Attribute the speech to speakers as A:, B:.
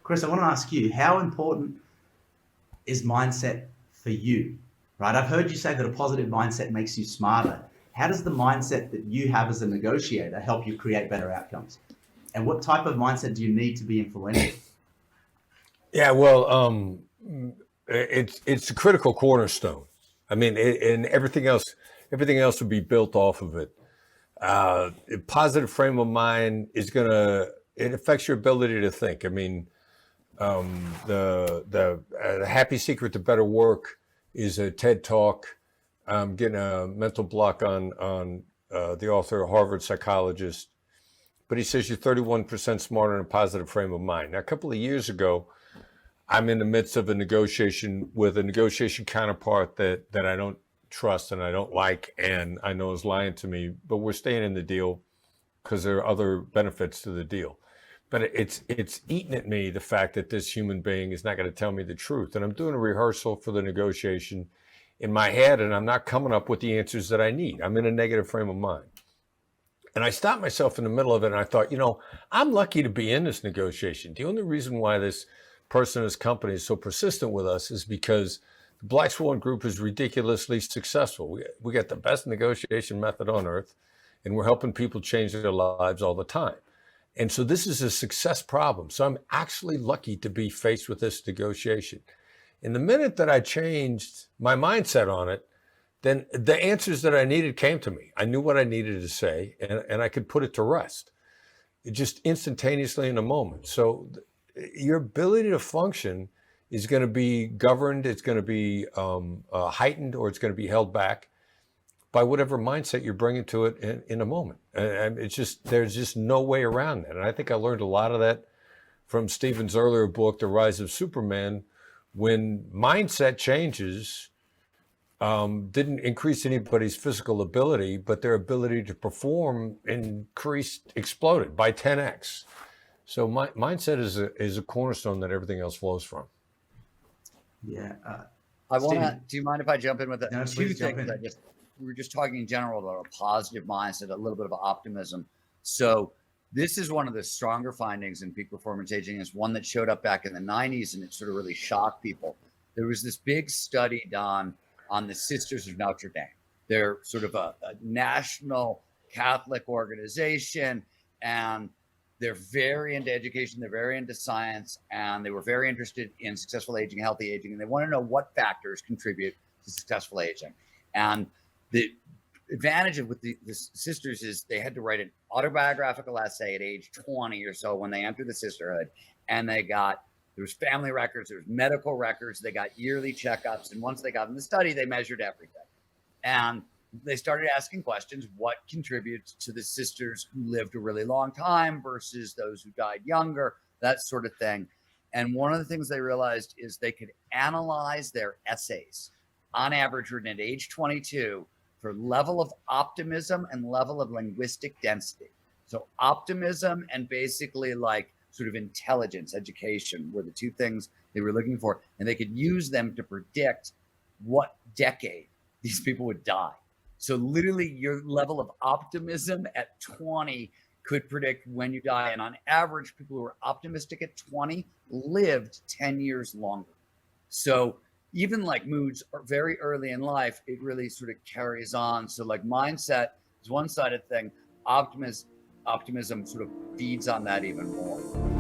A: Chris, I want to ask you, how important is mindset for you? Right? I've heard you say that a positive mindset makes you smarter. How does the mindset that you have as a negotiator help you create better outcomes? And what type of mindset do you need to be influential?
B: Yeah, well, it's a critical cornerstone. I mean, and everything else would be built off of it. A positive frame of mind is it affects your ability to think. I mean, the happy secret to better work is a TED talk. I'm getting a mental block on the author, a Harvard psychologist, but he says you're 31% smarter in a positive frame of mind. Now, a couple of years ago, I'm in the midst of a negotiation with a negotiation counterpart that I don't trust and I don't like, and I know is lying to me, but we're staying in the deal because there are other benefits to the deal. But it's eating at me, the fact that this human being is not going to tell me the truth. And I'm doing a rehearsal for the negotiation in my head, and I'm not coming up with the answers that I need. I'm in a negative frame of mind. And I stopped myself in the middle of it, and I thought, I'm lucky to be in this negotiation. The only reason why this person, this company is so persistent with us is because the Black Swan Group is ridiculously successful. We got the best negotiation method on earth, and we're helping people change their lives all the time. And so this is a success problem. So I'm actually lucky to be faced with this negotiation. And the minute that I changed my mindset on it, then the answers that I needed came to me. I knew what I needed to say, and I could put it to rest. It just instantaneously in a moment. So your ability to function is going to be governed, it's going to be heightened, or it's going to be held back by whatever mindset you're bringing to it in a moment. And there's just no way around that. And I think I learned a lot of that from Stephen's earlier book, The Rise of Superman. When mindset changes, didn't increase anybody's physical ability, but their ability to perform exploded by 10x. So mindset is a cornerstone that everything else flows from.
A: Yeah.
C: Do you mind if I jump in with
A: No,
C: two
A: please jump
C: things?
A: in.
C: We were just talking in general about a positive mindset, a little bit of optimism. So this is one of the stronger findings in peak performance aging. It's one that showed up back in the 90s, and it sort of really shocked people. There was this big study done on the Sisters of Notre Dame. They're sort of a national Catholic organization, and they're very into education. They're very into science, and they were very interested in successful aging, healthy aging, and they want to know what factors contribute to successful aging. And the advantage of with the sisters is they had to write an autobiographical essay at age 20 or so when they entered the sisterhood, and there was family records, there was medical records, they got yearly checkups, and once they got in the study, they measured everything. And they started asking questions: what contributes to the sisters who lived a really long time versus those who died younger, that sort of thing. And one of the things they realized is they could analyze their essays, on average written at age 22, for level of optimism and level of linguistic density. So optimism and basically like sort of intelligence, education were the two things they were looking for. And they could use them to predict what decade these people would die. So literally your level of optimism at 20 could predict when you die. And on average, people who were optimistic at 20 lived 10 years longer. So even like moods are very early in life, it really sort of carries on. So like mindset is one-sided thing. Optimism sort of feeds on that even more.